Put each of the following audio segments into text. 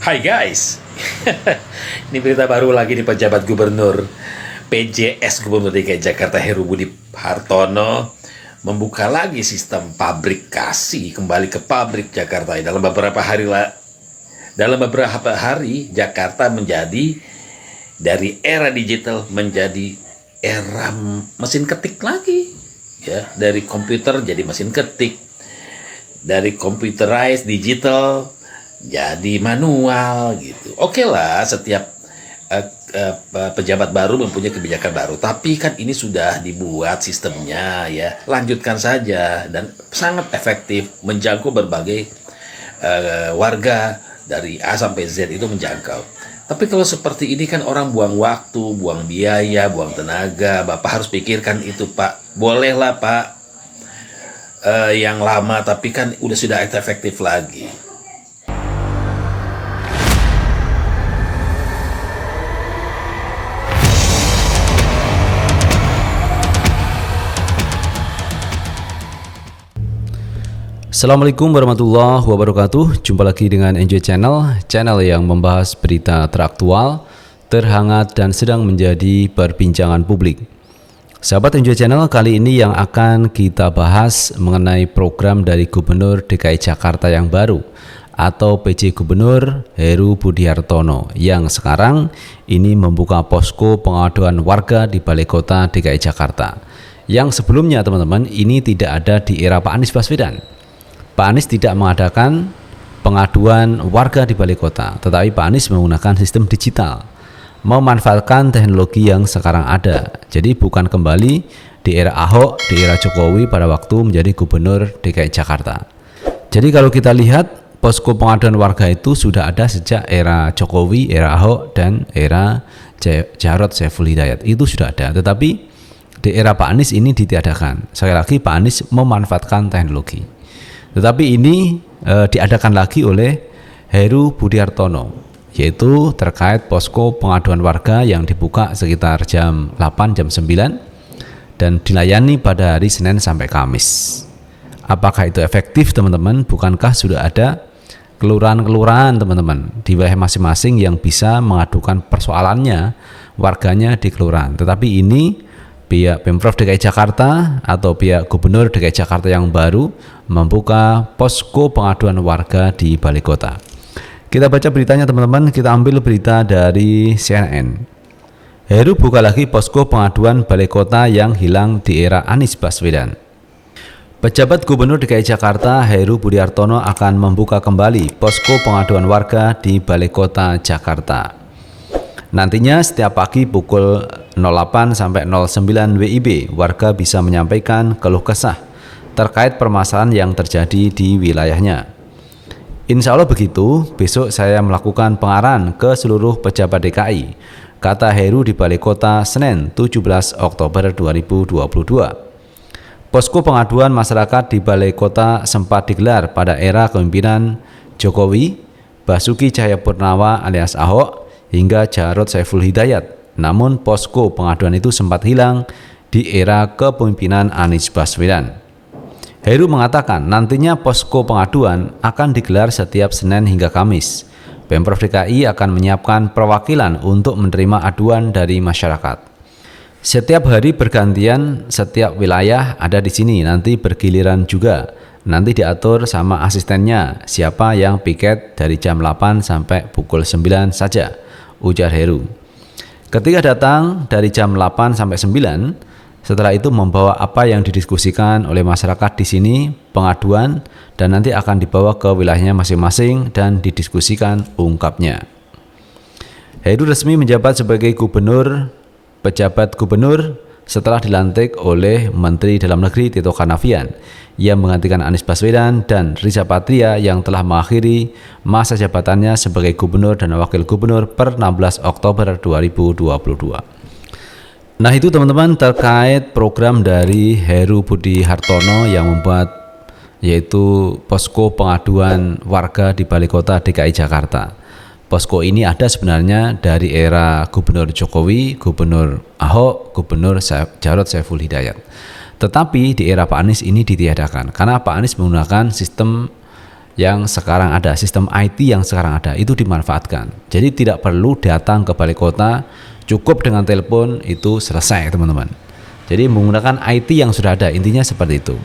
Hai guys, ini berita baru lagi di pejabat gubernur PJS Gubernur DKI Jakarta Heru Budi Hartono membuka lagi sistem pabrikasi kembali ke pabrik Jakarta. Dalam beberapa hari Jakarta menjadi dari era digital menjadi era mesin ketik lagi, ya, dari komputer jadi mesin ketik, dari computerized digital jadi manual gitu. Oke lah, setiap pejabat baru mempunyai kebijakan baru, tapi kan ini sudah dibuat sistemnya, ya, lanjutkan saja, dan sangat efektif menjangkau berbagai warga dari A sampai Z itu menjangkau. Tapi kalau seperti ini kan orang buang waktu, buang biaya, buang tenaga. Bapak harus pikirkan itu, Pak. Bolehlah, Pak, yang lama, tapi kan sudah efektif lagi. Assalamualaikum warahmatullahi wabarakatuh. Jumpa lagi dengan Enjoy Channel yang membahas berita teraktual, terhangat, dan sedang menjadi perbincangan publik. Sahabat Enjoy Channel, kali ini yang akan kita bahas mengenai program dari Gubernur DKI Jakarta yang baru atau PJ Gubernur Heru Budi Hartono yang sekarang ini membuka posko pengaduan warga di Balai Kota DKI Jakarta. Yang sebelumnya teman-teman, ini tidak ada di era Pak Anies Baswedan. Pak Anies tidak mengadakan pengaduan warga di Balai Kota, tetapi Pak Anies menggunakan sistem digital, memanfaatkan teknologi yang sekarang ada. Jadi bukan kembali di era Ahok, di era Jokowi pada waktu menjadi Gubernur DKI Jakarta. Jadi kalau kita lihat, posko pengaduan warga itu sudah ada sejak era Jokowi, era Ahok, dan era Jarod Saiful Hidayat. Itu sudah ada, tetapi di era Pak Anies ini ditiadakan. Sekali lagi, Pak Anies memanfaatkan teknologi. Tetapi ini diadakan lagi oleh Heru Budi Hartono, yaitu terkait posko pengaduan warga yang dibuka sekitar jam 8, jam 9 dan dilayani pada hari Senin sampai Kamis. Apakah itu efektif teman-teman? Bukankah sudah ada kelurahan-kelurahan teman-teman di wilayah masing-masing yang bisa mengadukan persoalannya warganya di kelurahan? Tetapi ini pihak Pemprov DKI Jakarta atau pihak Gubernur DKI Jakarta yang baru membuka posko pengaduan warga di Balai Kota. Kita baca beritanya teman-teman, kita ambil berita dari CNN. Heru buka lagi posko pengaduan Balai Kota yang hilang di era Anies Baswedan. Pejabat Gubernur DKI Jakarta Heru Budi Hartono akan membuka kembali posko pengaduan warga di Balai Kota Jakarta. Nantinya setiap pagi pukul 08 sampai 09 WIB, warga bisa menyampaikan keluh kesah terkait permasalahan yang terjadi di wilayahnya. Insya Allah begitu, besok saya melakukan pengarahan ke seluruh pejabat DKI, kata Heru di Balai Kota Senin 17 Oktober 2022. Posko pengaduan masyarakat di Balai Kota sempat digelar pada era kepemimpinan Jokowi, Basuki Cahayapurnama alias Ahok, hingga Jarod Saiful Hidayat. Namun posko pengaduan itu sempat hilang di era kepemimpinan Anies Baswedan. Heru mengatakan nantinya posko pengaduan akan digelar setiap Senin hingga Kamis. Pemprov DKI akan menyiapkan perwakilan untuk menerima aduan dari masyarakat. Setiap hari bergantian, setiap wilayah ada di sini, nanti bergiliran juga. Nanti diatur sama asistennya siapa yang piket dari jam 8 sampai pukul 9 saja, ujar Heru. Ketika datang dari jam 8 sampai 9, setelah itu membawa apa yang didiskusikan oleh masyarakat di sini, pengaduan, dan nanti akan dibawa ke wilayahnya masing-masing dan didiskusikan, ungkapnya. Heru resmi menjabat sebagai pejabat gubernur setelah dilantik oleh Menteri Dalam Negeri Tito Karnavian yang menggantikan Anies Baswedan dan Riza Patria yang telah mengakhiri masa jabatannya sebagai gubernur dan wakil gubernur per 16 Oktober 2022. Nah itu teman-teman terkait program dari Heru Budi Hartono yang membuat yaitu posko pengaduan warga di Balai Kota DKI Jakarta. Posko ini ada sebenarnya dari era Gubernur Jokowi, Gubernur Ahok, Gubernur Jarod Saiful Hidayat. Tetapi di era Pak Anies ini ditiadakan karena Pak Anies menggunakan sistem yang sekarang ada, sistem IT yang sekarang ada itu dimanfaatkan. Jadi tidak perlu datang ke balai kota, cukup dengan telepon itu selesai teman-teman. Jadi menggunakan IT yang sudah ada, intinya seperti itu.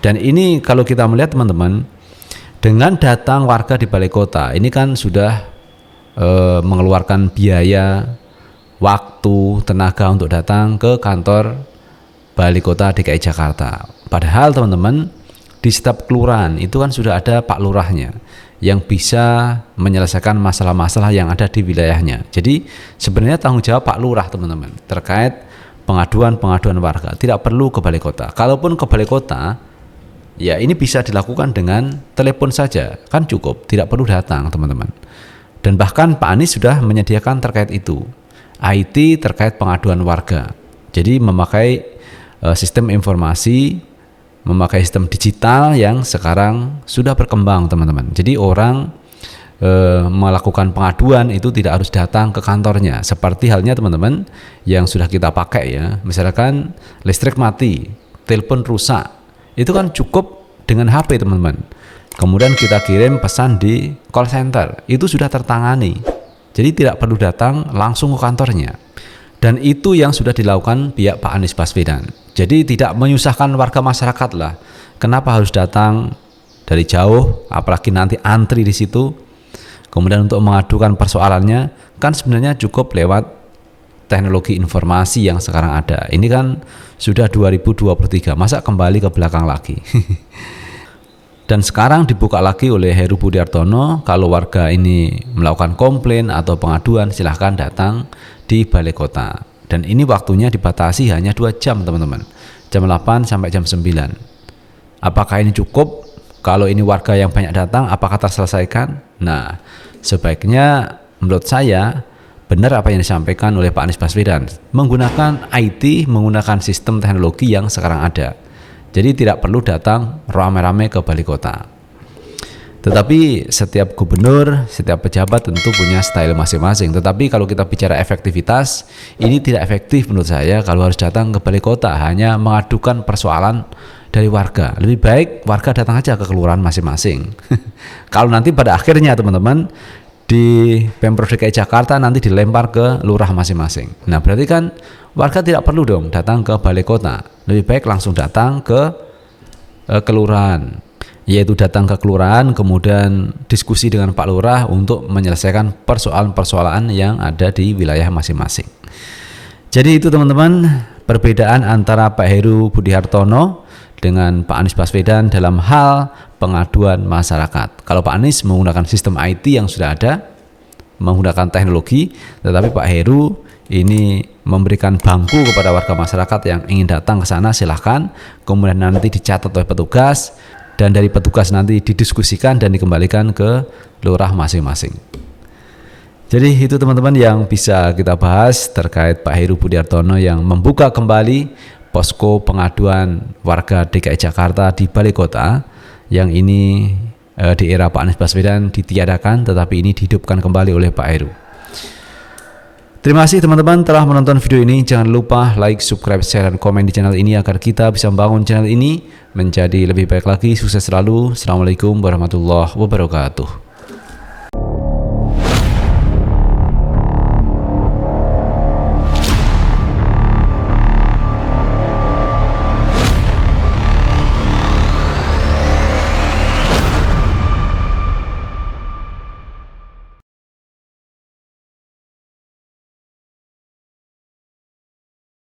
Dan ini kalau kita melihat teman-teman, dengan datang warga di balai kota ini kan sudah mengeluarkan biaya, waktu, tenaga untuk datang ke kantor balai kota DKI Jakarta. Padahal teman-teman, di setiap kelurahan itu kan sudah ada Pak Lurahnya yang bisa menyelesaikan masalah-masalah yang ada di wilayahnya. Jadi sebenarnya tanggung jawab Pak Lurah teman-teman terkait pengaduan warga, tidak perlu ke balai kota. Kalaupun ke balai kota, ya ini bisa dilakukan dengan telepon saja, kan cukup, tidak perlu datang teman-teman. Dan bahkan Pak Anies sudah menyediakan terkait itu, IT terkait pengaduan warga. Jadi memakai sistem informasi, memakai sistem digital yang sekarang sudah berkembang teman-teman. Jadi orang melakukan pengaduan itu tidak harus datang ke kantornya. Seperti halnya teman-teman yang sudah kita pakai ya, misalkan listrik mati, telepon rusak, itu kan cukup dengan HP teman-teman. Kemudian kita kirim pesan di call center, itu sudah tertangani. Jadi tidak perlu datang langsung ke kantornya. Dan itu yang sudah dilakukan pihak Pak Anies Baswedan. Jadi tidak menyusahkan warga masyarakat lah. Kenapa harus datang dari jauh, apalagi nanti antri di situ. Kemudian untuk mengadukan persoalannya, kan sebenarnya cukup lewat teknologi informasi yang sekarang ada. Ini kan sudah 2023, masa kembali ke belakang lagi. Dan sekarang dibuka lagi oleh Heru Budi Hartono, kalau warga ini melakukan komplain atau pengaduan silahkan datang di balai kota. Dan ini waktunya dibatasi hanya 2 jam teman-teman, jam 8 sampai jam 9. Apakah ini cukup? Kalau ini warga yang banyak datang, apakah terselesaikan? Nah, sebaiknya menurut saya benar apa yang disampaikan oleh Pak Anies Baswedan, menggunakan IT, menggunakan sistem teknologi yang sekarang ada. Jadi tidak perlu datang rame-rame ke balai kota. Tetapi setiap gubernur, setiap pejabat tentu punya style masing-masing. Tetapi kalau kita bicara efektivitas, ini tidak efektif menurut saya kalau harus datang ke balai kota hanya mengadukan persoalan dari warga. Lebih baik warga datang aja ke kelurahan masing-masing. Kalau nanti pada akhirnya teman-teman di Pemprov DKI Jakarta nanti dilempar ke lurah masing-masing. Nah berarti kan warga tidak perlu dong datang ke balai kota. Lebih baik langsung datang ke kelurahan, yaitu datang ke kelurahan kemudian diskusi dengan Pak Lurah untuk menyelesaikan persoalan-persoalan yang ada di wilayah masing-masing. Jadi itu teman-teman perbedaan antara Pak Heru Budi Hartono dengan Pak Anies Baswedan dalam hal pengaduan masyarakat. Kalau Pak Anies menggunakan sistem IT yang sudah ada, menggunakan teknologi, tetapi Pak Heru ini memberikan bangku kepada warga masyarakat yang ingin datang ke sana, silahkan, kemudian nanti dicatat oleh petugas, dan dari petugas nanti didiskusikan dan dikembalikan ke lurah masing-masing. Jadi itu teman-teman yang bisa kita bahas terkait Pak Heru Budi Hartono yang membuka kembali posko pengaduan warga DKI Jakarta di balai kota, yang ini di era Pak Anies Baswedan ditiadakan, tetapi ini dihidupkan kembali oleh Pak Heru. Terima kasih teman-teman telah menonton video ini. Jangan lupa like, subscribe, share, dan komen di channel ini agar kita bisa membangun channel ini menjadi lebih baik lagi. Sukses selalu. Assalamualaikum warahmatullahi wabarakatuh.